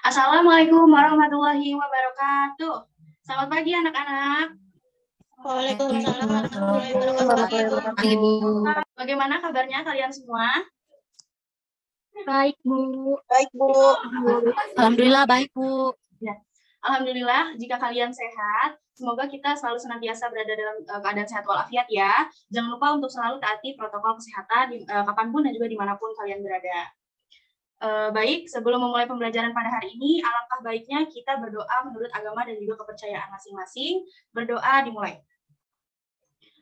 Assalamualaikum warahmatullahi wabarakatuh. Selamat pagi anak-anak. Waalaikumsalam warahmatullahi wabarakatuh. Ibu. Bagaimana kabarnya kalian semua? Baik, Bu. Baik, Bu. Alhamdulillah baik, Bu. Ya. Alhamdulillah, jika kalian sehat, semoga kita selalu senantiasa berada dalam keadaan sehat walafiat ya. Jangan lupa untuk selalu taati protokol kesehatan kapanpun dan juga dimanapun kalian berada. Baik, sebelum memulai pembelajaran pada hari ini, alangkah baiknya kita berdoa menurut agama dan juga kepercayaan masing-masing. Berdoa dimulai.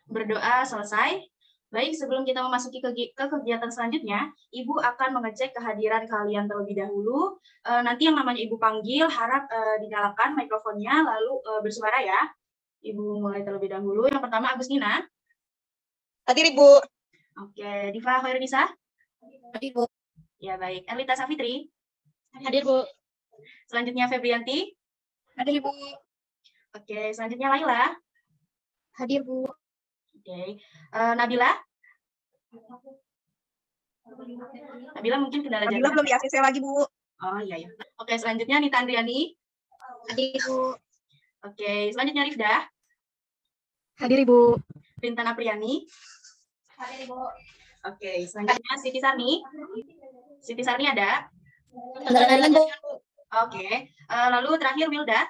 Berdoa selesai. Baik, sebelum kita memasuki ke kegiatan selanjutnya, Ibu akan mengecek kehadiran kalian terlebih dahulu. Nanti yang namanya Ibu panggil, harap dinyalakan mikrofonnya, lalu bersuara ya. Ibu mulai terlebih dahulu. Yang pertama, Agustina. Hadir, Ibu. Oke, Diva Khairunisa. Hadir, Bu. Ya, baik. Erlita Safitri. Hadir, Bu. Selanjutnya, Febrianti. Hadir, Bu. Oke, selanjutnya Laila. Hadir, Bu. Oke. Nabila. Nabila mungkin kendala jaringan. Nabila belum di ACC lagi, Bu. Oh, iya, ya. Oke, selanjutnya Nita Andriani. Hadir, Bu. Oke, selanjutnya Rifda. Hadir, Ibu. Rintan Apriani. Hadir, Ibu. Oke, selanjutnya Siti Sarni. Siti Sarni ada? Hadir, Bu. Oke, lalu terakhir Wilda.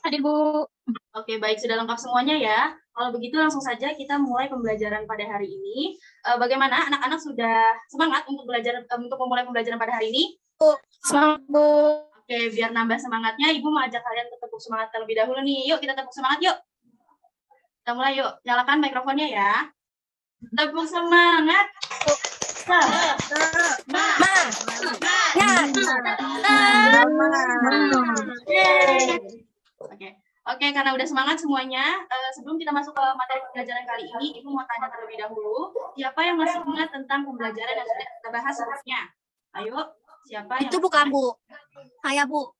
Hadir, Bu. Oke, baik, sudah lengkap semuanya ya. Kalau begitu langsung saja kita mulai pembelajaran pada hari ini. Bagaimana anak-anak sudah semangat untuk belajar untuk memulai pembelajaran pada hari ini? Semangat, Bu. Oke, biar nambah semangatnya, Ibu mau ajak kalian untuk tepuk semangat terlebih dahulu nih. Yuk, kita tepuk semangat yuk. Kita mulai yuk. Nyalakan mikrofonnya ya. Tepuk semangat. Oke, karena udah semangat semuanya, sebelum kita masuk ke materi pembelajaran kali ini, Ibu mau tanya terlebih dahulu, siapa yang masih ingat tentang pembelajaran yang sudah kita bahas sebelumnya? Ayo, siapa yang... Itu bukan, Bu. Saya, Bu.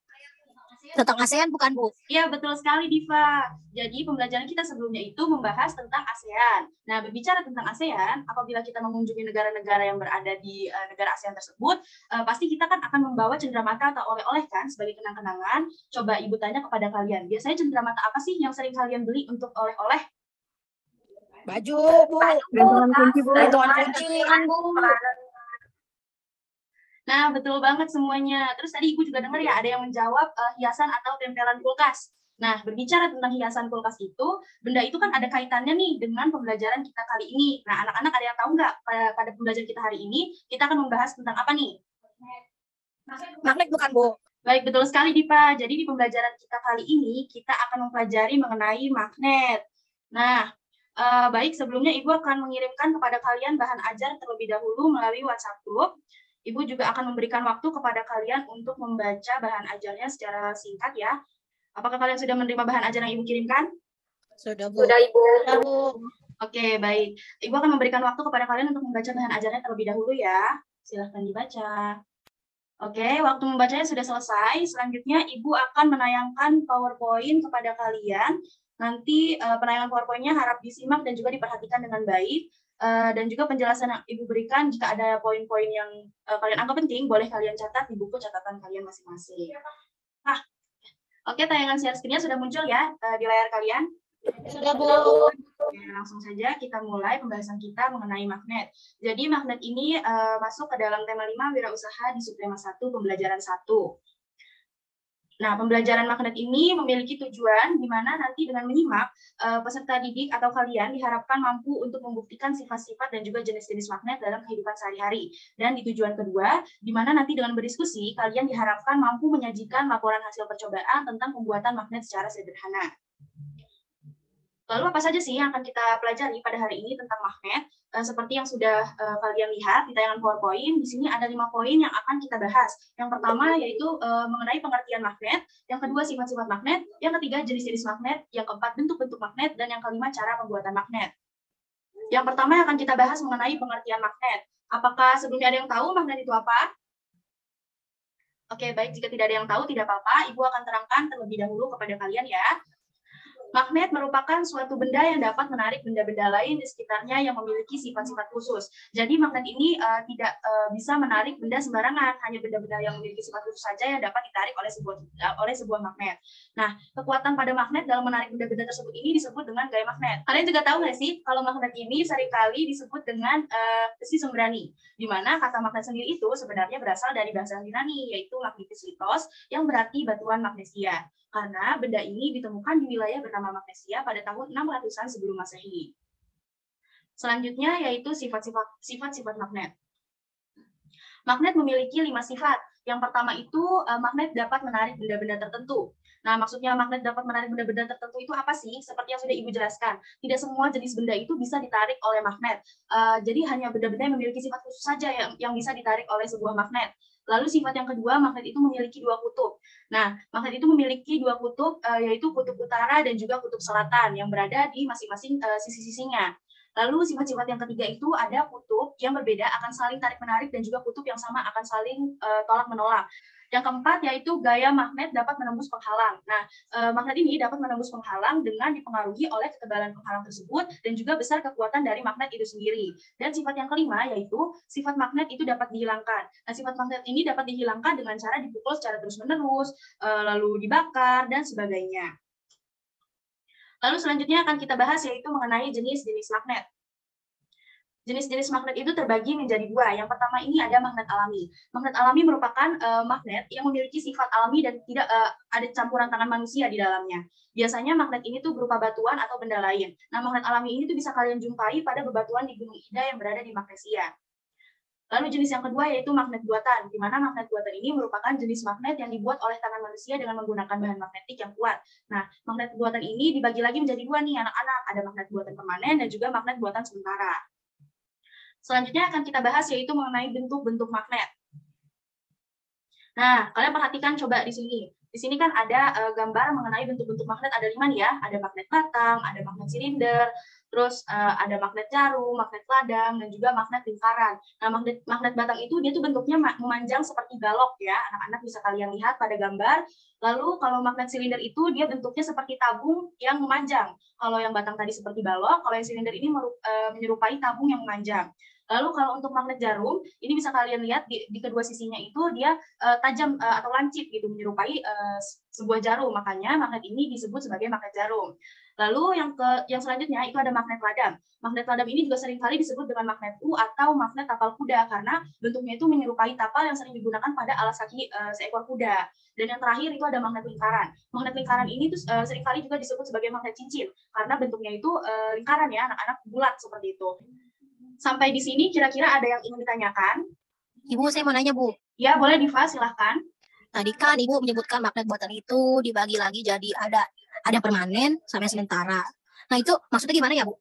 Tentang ASEAN bukan, Bu? Iya, betul sekali, Diva. Jadi, pembelajaran kita sebelumnya itu membahas tentang ASEAN. Nah, berbicara tentang ASEAN, apabila kita mengunjungi negara-negara yang berada di negara ASEAN tersebut, pasti kita kan akan membawa cenderamata atau oleh-oleh kan sebagai kenang-kenangan. Coba Ibu tanya kepada kalian, biasanya cenderamata apa sih yang sering kalian beli untuk oleh-oleh? Baju, Bu. Gantungan kunci, Bu. Gantungan kunci, Bu. Nah, betul banget semuanya. Terus tadi Ibu juga dengar ya, ada yang menjawab hiasan atau tempelan kulkas. Nah, berbicara tentang hiasan kulkas itu, benda itu kan ada kaitannya nih dengan pembelajaran kita kali ini. Nah, anak-anak ada yang tahu nggak pada pembelajaran kita hari ini, kita akan membahas tentang apa nih? Magnet bukan, Bu? Baik, betul sekali, Dipa. Jadi di pembelajaran kita kali ini, kita akan mempelajari mengenai magnet. Nah, baik, sebelumnya Ibu akan mengirimkan kepada kalian bahan ajar terlebih dahulu melalui WhatsApp Group. Ibu juga akan memberikan waktu kepada kalian untuk membaca bahan ajarnya secara singkat ya. Apakah kalian sudah menerima bahan ajar yang Ibu kirimkan? Sudah, Bu. Sudah, Ibu. Sudah, Bu. Oke, baik. Ibu akan memberikan waktu kepada kalian untuk membaca bahan ajarnya terlebih dahulu ya. Silahkan dibaca. Oke, waktu membacanya sudah selesai. Selanjutnya Ibu akan menayangkan PowerPoint kepada kalian. Nanti penayangan PowerPoint-nya harap disimak dan juga diperhatikan dengan baik. Dan juga penjelasan yang Ibu berikan, jika ada poin-poin yang kalian anggap penting, boleh kalian catat di buku catatan kalian masing-masing. Nah, oke, tayangan share screen-nya sudah muncul ya di layar kalian? Sudah, Bu. Oke, langsung saja kita mulai pembahasan kita mengenai magnet. Jadi magnet ini masuk ke dalam tema 5 wirausaha di subtema 1 pembelajaran 1. Nah, pembelajaran magnet ini memiliki tujuan di mana nanti dengan menyimak, peserta didik atau kalian diharapkan mampu untuk membuktikan sifat-sifat dan juga jenis-jenis magnet dalam kehidupan sehari-hari. Dan di tujuan kedua, di mana nanti dengan berdiskusi, kalian diharapkan mampu menyajikan laporan hasil percobaan tentang pembuatan magnet secara sederhana. Lalu apa saja sih yang akan kita pelajari pada hari ini tentang magnet? Seperti yang sudah kalian lihat di tayangan PowerPoint, di sini ada 5 poin yang akan kita bahas. Yang pertama yaitu mengenai pengertian magnet, yang kedua sifat-sifat magnet, yang ketiga jenis-jenis magnet, yang keempat bentuk-bentuk magnet, dan yang kelima cara pembuatan magnet. Yang pertama yang akan kita bahas mengenai pengertian magnet. Apakah sebelumnya ada yang tahu magnet itu apa? Oke, baik, jika tidak ada yang tahu, tidak apa-apa. Ibu akan terangkan terlebih dahulu kepada kalian ya. Magnet merupakan suatu benda yang dapat menarik benda-benda lain di sekitarnya yang memiliki sifat-sifat khusus. Jadi magnet ini tidak bisa menarik benda sembarangan, hanya benda-benda yang memiliki sifat khusus saja yang dapat ditarik oleh sebuah magnet. Nah, kekuatan pada magnet dalam menarik benda-benda tersebut ini disebut dengan gaya magnet. Kalian juga tahu nggak sih, kalau magnet ini seringkali disebut dengan besi sembrani, di mana kata magnet sendiri itu sebenarnya berasal dari bahasa Yunani, yaitu magnetis litos, yang berarti batuan magnesia. Karena benda ini ditemukan di wilayah bernama Magnesia pada tahun 600-an sebelum Masehi. Selanjutnya yaitu sifat-sifat magnet. Magnet memiliki 5 sifat. Yang pertama itu magnet dapat menarik benda-benda tertentu. Nah, maksudnya magnet dapat menarik benda-benda tertentu itu apa sih? Seperti yang sudah Ibu jelaskan, tidak semua jenis benda itu bisa ditarik oleh magnet. Jadi hanya benda-benda yang memiliki sifat khusus saja yang bisa ditarik oleh sebuah magnet. Lalu sifat yang kedua, magnet itu memiliki 2 kutub. Nah, magnet itu memiliki 2 kutub, yaitu kutub utara dan juga kutub selatan, yang berada di masing-masing sisi-sisinya. Lalu sifat-sifat yang ketiga itu ada kutub yang berbeda akan saling tarik-menarik dan juga kutub yang sama akan saling tolak-menolak. Yang keempat yaitu gaya magnet dapat menembus penghalang. Nah, magnet ini dapat menembus penghalang dengan dipengaruhi oleh ketebalan penghalang tersebut dan juga besar kekuatan dari magnet itu sendiri. Dan sifat yang kelima yaitu sifat magnet itu dapat dihilangkan. Nah, sifat magnet ini dapat dihilangkan dengan cara dipukul secara terus-menerus, lalu dibakar, dan sebagainya. Lalu selanjutnya akan kita bahas yaitu mengenai jenis-jenis magnet. Jenis-jenis magnet itu terbagi menjadi 2. Yang pertama ini ada magnet alami. Magnet alami merupakan magnet yang memiliki sifat alami dan tidak ada campuran tangan manusia di dalamnya. Biasanya magnet ini tuh berupa batuan atau benda lain. Nah, magnet alami ini tuh bisa kalian jumpai pada bebatuan di Gunung Ida yang berada di Magnesia. Lalu jenis yang kedua yaitu magnet buatan, di mana magnet buatan ini merupakan jenis magnet yang dibuat oleh tangan manusia dengan menggunakan bahan magnetik yang kuat. Nah, magnet buatan ini dibagi lagi menjadi 2 nih anak-anak, ada magnet buatan permanen dan juga magnet buatan sementara. Selanjutnya akan kita bahas yaitu mengenai bentuk-bentuk magnet. Nah, kalian perhatikan coba di sini. Di sini kan ada gambar mengenai bentuk-bentuk magnet, ada 5 nih ya. Ada magnet batang, ada magnet silinder, terus ada magnet jarum, magnet ladang, dan juga magnet lingkaran. Nah, magnet batang itu dia tuh bentuknya memanjang seperti balok ya. Anak-anak bisa kalian lihat pada gambar. Lalu kalau magnet silinder itu dia bentuknya seperti tabung yang memanjang. Kalau yang batang tadi seperti balok, kalau yang silinder ini menyerupai tabung yang memanjang. Lalu kalau untuk magnet jarum, ini bisa kalian lihat di kedua sisinya itu dia tajam atau lancip gitu, menyerupai sebuah jarum. Makanya magnet ini disebut sebagai magnet jarum. Lalu yang selanjutnya itu ada magnet ladang. Magnet ladang ini juga seringkali disebut dengan magnet U atau magnet tapal kuda karena bentuknya itu menyerupai tapal yang sering digunakan pada alas kaki seekor kuda. Dan yang terakhir itu ada magnet lingkaran. Magnet lingkaran ini tuh seringkali juga disebut sebagai magnet cincin karena bentuknya itu lingkaran ya, anak-anak bulat seperti itu. Sampai di sini kira-kira ada yang ingin ditanyakan? Ibu, saya mau nanya, Bu. Ya, boleh Diva, silahkan. Tadi kan Ibu menyebutkan magnet buatan itu dibagi lagi jadi ada permanen sampai sementara. Nah, itu maksudnya gimana ya, Bu?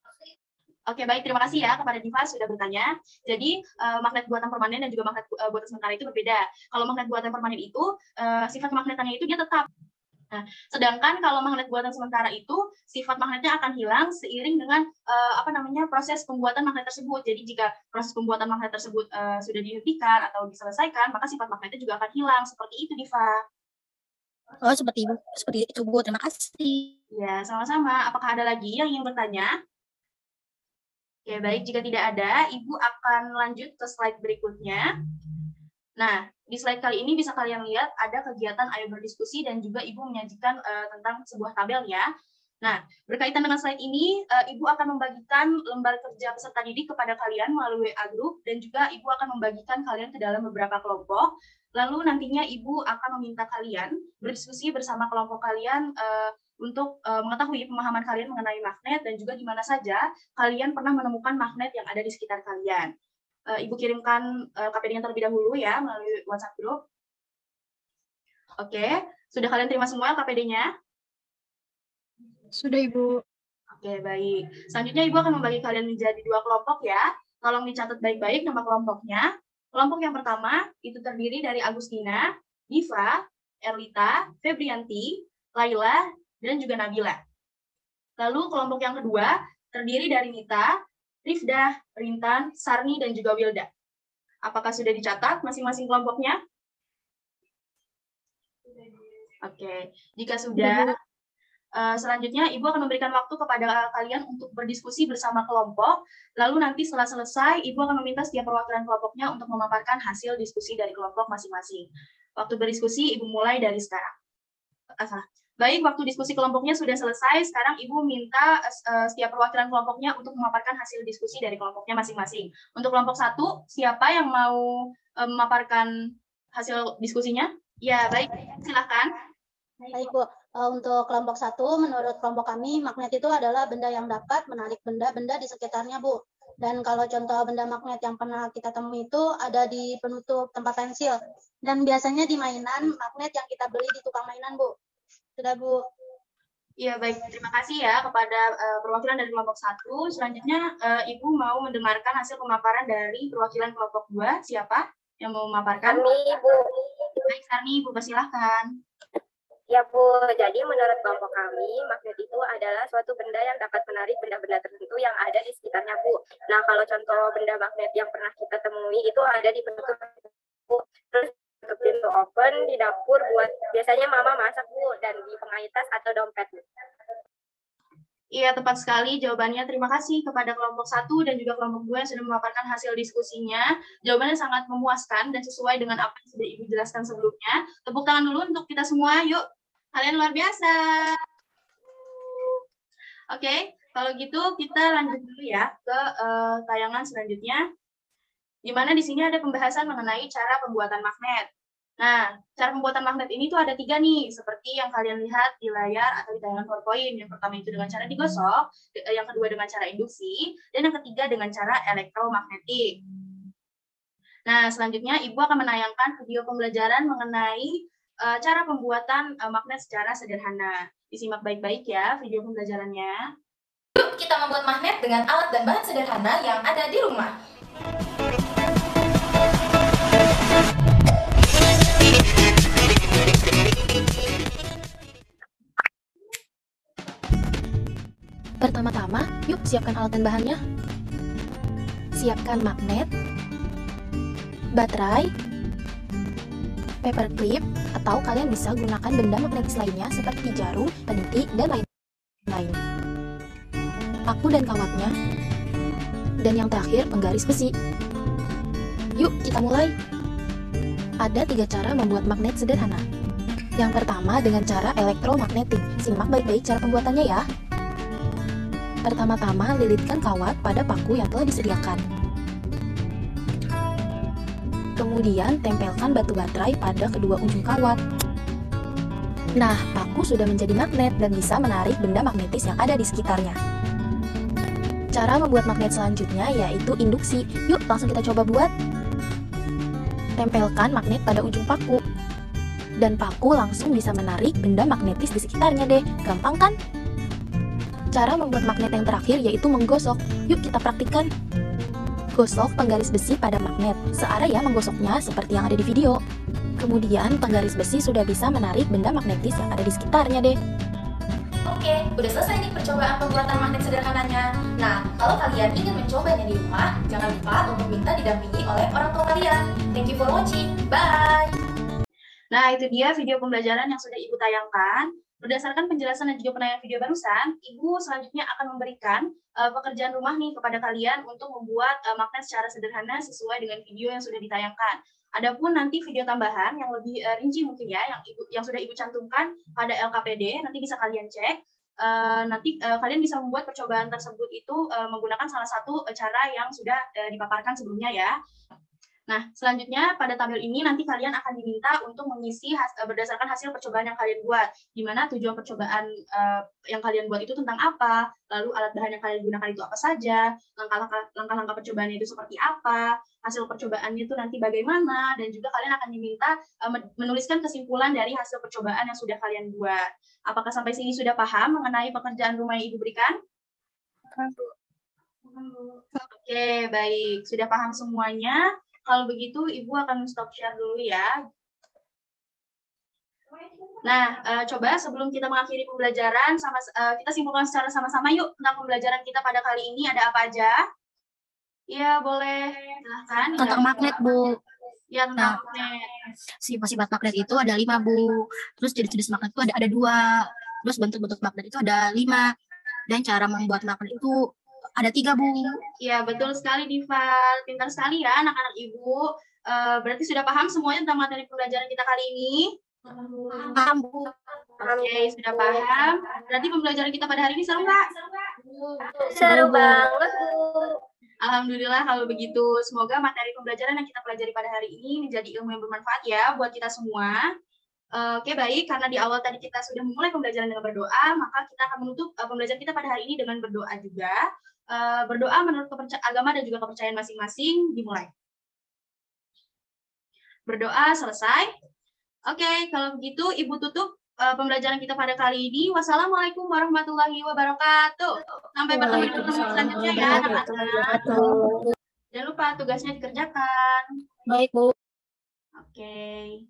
Oke, baik. Terima kasih ya kepada Diva sudah bertanya. Jadi, magnet buatan permanen dan juga magnet buatan sementara itu berbeda. Kalau magnet buatan permanen itu, sifat magnetannya itu dia tetap. Nah, sedangkan kalau magnet buatan sementara itu sifat magnetnya akan hilang seiring dengan proses pembuatan magnet tersebut. Jadi jika proses pembuatan magnet tersebut sudah dihentikan atau diselesaikan, maka sifat magnetnya juga akan hilang. Seperti itu, Diva. Oh, seperti itu, Bu. Terima kasih. Ya, sama-sama. Apakah ada lagi yang ingin bertanya? Oke, baik. Jika tidak ada, Ibu akan lanjut ke slide berikutnya. Nah, di slide kali ini bisa kalian lihat ada kegiatan ayo berdiskusi dan juga Ibu menyajikan tentang sebuah tabel ya. Nah, berkaitan dengan slide ini, Ibu akan membagikan lembar kerja peserta didik kepada kalian melalui WA Group dan juga Ibu akan membagikan kalian ke dalam beberapa kelompok. Lalu nantinya Ibu akan meminta kalian berdiskusi bersama kelompok kalian untuk mengetahui pemahaman kalian mengenai magnet dan juga di mana saja kalian pernah menemukan magnet yang ada di sekitar kalian. Ibu kirimkan KPD-nya terlebih dahulu ya melalui WhatsApp group. Oke, sudah kalian terima semua KPD-nya? Sudah, Ibu. Oke, baik. Selanjutnya Ibu akan membagi kalian menjadi 2 kelompok ya. Tolong dicatat baik-baik nama kelompoknya. Kelompok yang pertama itu terdiri dari Agustina, Diva, Erlita, Febrianti, Laila, dan juga Nabila. Lalu kelompok yang kedua terdiri dari Nita, Rifdah, Rintan, Sarni, dan juga Wilda. Apakah sudah dicatat masing-masing kelompoknya? Oke, jika sudah, Selanjutnya, Ibu akan memberikan waktu kepada kalian untuk berdiskusi bersama kelompok. Lalu nanti setelah selesai, Ibu akan meminta setiap perwakilan kelompoknya untuk memaparkan hasil diskusi dari kelompok masing-masing. Waktu berdiskusi, Ibu mulai dari sekarang. Baik, waktu diskusi kelompoknya sudah selesai. Sekarang Ibu minta setiap perwakilan kelompoknya untuk memaparkan hasil diskusi dari kelompoknya masing-masing. Untuk kelompok 1, siapa yang mau memaparkan hasil diskusinya? Ya, baik. Silahkan. Baik, Bu. Untuk kelompok 1, menurut kelompok kami, magnet itu adalah benda yang dapat menarik benda-benda di sekitarnya, Bu. Dan kalau contoh benda magnet yang pernah kita temui itu ada di penutup tempat pensil. Dan biasanya di mainan magnet yang kita beli di tukang mainan, Bu. Sudah, Bu. Iya, baik. Terima kasih ya kepada perwakilan dari kelompok 1. Selanjutnya, Ibu mau mendengarkan hasil pemaparan dari perwakilan kelompok 2. Siapa yang mau memaparkan? Kami, Bu. Baik, Sarni, Ibu persilahkan. Ya, Bu. Jadi menurut kelompok kami, magnet itu adalah suatu benda yang dapat menarik benda-benda tertentu yang ada di sekitarnya, Bu. Nah, kalau contoh benda magnet yang pernah kita temui itu ada di penutup, Bu. Terus untuk pintu oven di dapur buat biasanya mama masak, Bu, dan di penghait tas atau dompet. Iya, tepat sekali jawabannya. Terima kasih kepada kelompok 1 dan juga kelompok 2 yang sudah memaparkan hasil diskusinya. Jawabannya sangat memuaskan dan sesuai dengan apa yang sudah Ibu jelaskan sebelumnya. Tepuk tangan dulu untuk kita semua, yuk. Kalian luar biasa. Oke, kalau gitu kita lanjut dulu ya ke tayangan selanjutnya. Di mana di sini ada pembahasan mengenai cara pembuatan magnet. Nah, cara pembuatan magnet ini tuh ada 3 nih, seperti yang kalian lihat di layar atau di tayangan PowerPoint. Yang pertama itu dengan cara digosok, yang kedua dengan cara induksi, dan yang ketiga dengan cara elektromagnetik. Nah, selanjutnya Ibu akan menayangkan video pembelajaran mengenai cara pembuatan magnet secara sederhana. Disimak baik-baik ya video pembelajarannya. Yuk kita membuat magnet dengan alat dan bahan sederhana yang ada di rumah. Pertama-tama, yuk siapkan alat dan bahannya. Siapkan magnet, baterai, paper clip, atau kalian bisa gunakan benda magnetis lainnya seperti jarum, peniti, dan lain-lain. Paku dan kawatnya, dan yang terakhir penggaris besi. Yuk kita mulai. Ada 3 cara membuat magnet sederhana. Yang pertama dengan cara elektromagnetik. Simak baik-baik cara pembuatannya ya. Pertama-tama lilitkan kawat pada paku yang telah disediakan. Kemudian tempelkan batu baterai pada kedua ujung kawat. Nah, paku sudah menjadi magnet dan bisa menarik benda magnetis yang ada di sekitarnya. Cara membuat magnet selanjutnya yaitu induksi. Yuk langsung kita coba buat. Tempelkan magnet pada ujung paku. Dan paku langsung bisa menarik benda magnetis di sekitarnya deh. Gampang kan? Cara membuat magnet yang terakhir yaitu menggosok. Yuk kita praktikkan. Gosok penggaris besi pada magnet. Searah ya menggosoknya seperti yang ada di video. Kemudian penggaris besi sudah bisa menarik benda magnetis yang ada di sekitarnya deh. Oke, udah selesai nih percobaan pembuatan magnet sederhananya. Nah, kalau kalian ingin mencobanya di rumah, jangan lupa untuk minta didampingi oleh orang tua kalian. Thank you for watching. Bye! Nah, itu dia video pembelajaran yang sudah Ibu tayangkan. Berdasarkan penjelasan dan juga penayangan video barusan, Ibu selanjutnya akan memberikan pekerjaan rumah nih kepada kalian untuk membuat magnet secara sederhana sesuai dengan video yang sudah ditayangkan. Adapun nanti video tambahan yang lebih rinci mungkin ya, yang sudah Ibu cantumkan pada LKPD, nanti bisa kalian cek. Nanti kalian bisa membuat percobaan tersebut itu menggunakan salah satu cara yang sudah dipaparkan sebelumnya ya. Nah, selanjutnya pada tabel ini nanti kalian akan diminta untuk mengisi berdasarkan hasil percobaan yang kalian buat. Di mana tujuan percobaan yang kalian buat itu tentang apa, lalu alat bahan yang kalian gunakan itu apa saja, langkah-langkah percobaannya itu seperti apa, hasil percobaannya itu nanti bagaimana, dan juga kalian akan diminta menuliskan kesimpulan dari hasil percobaan yang sudah kalian buat. Apakah sampai sini sudah paham mengenai pekerjaan rumah yang Ibu berikan? Oke, baik. Sudah paham semuanya. Kalau begitu, Ibu akan stop share dulu ya. Nah, coba sebelum kita mengakhiri pembelajaran, kita simpulkan secara sama-sama yuk tentang pembelajaran kita pada kali ini ada apa aja. Iya, boleh. Silahkan. Tentang magnet, Bu. Ya, tentang magnet. Sifat magnet itu ada 5, Bu. Terus jenis-jenis magnet itu ada 2. Terus bentuk-bentuk magnet itu ada 5. Dan cara membuat magnet itu ada 3, Bu. Ya, betul sekali, Diva. Pintar sekali ya anak-anak Ibu. Berarti sudah paham semuanya tentang materi pembelajaran kita kali ini? Paham, Bu. Oke, sudah paham. Berarti pembelajaran kita pada hari ini seru nggak? Seru banget, Bu. Alhamdulillah kalau begitu. Semoga materi pembelajaran yang kita pelajari pada hari ini menjadi ilmu yang bermanfaat ya buat kita semua. Oke, baik. Karena di awal tadi kita sudah memulai pembelajaran dengan berdoa, maka kita akan menutup pembelajaran kita pada hari ini dengan berdoa juga. Berdoa menurut agama dan juga kepercayaan masing-masing dimulai. Berdoa selesai. Oke, kalau begitu Ibu tutup pembelajaran kita pada kali ini. Wassalamualaikum warahmatullahi wabarakatuh. Sampai bertemu di pertemuan selanjutnya ya, anak-anak. Jangan lupa tugasnya dikerjakan. Baik, Bu. Oke.